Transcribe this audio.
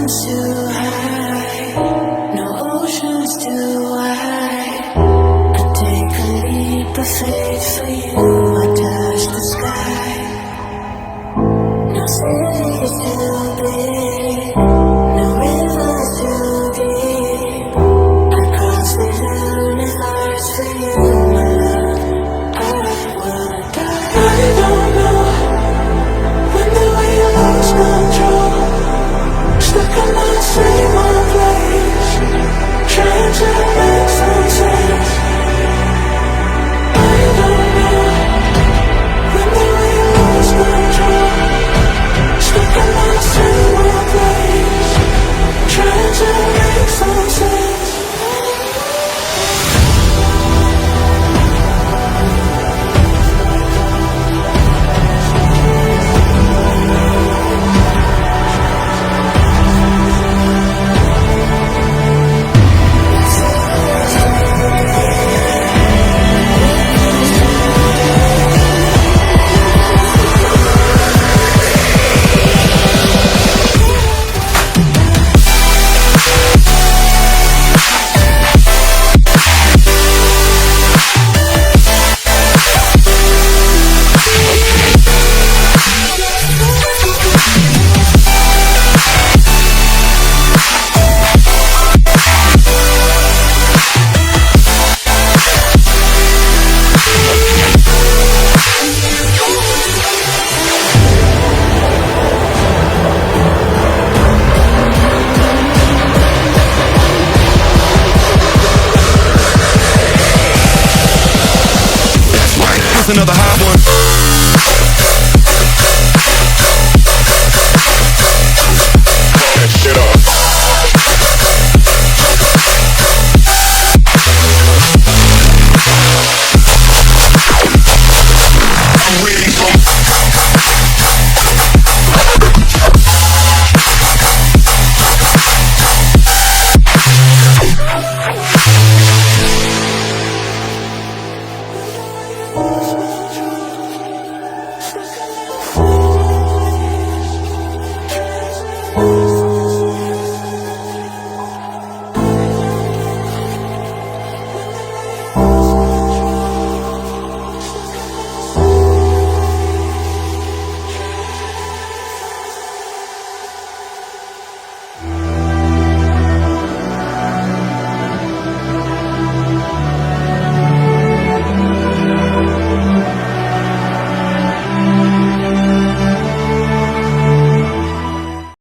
heaven's too high, no ocean's too wide. I take a leap of faith for you, I touch the sky. No city's too big, no river's too deep. I cross the universe for you, my love. I wanna die. I don't know when do we lose control. Stuck in that same old place, trying to make some sense. I don't know when do we lose control. Stuck in that same old place, trying to make some sense. Another hot one.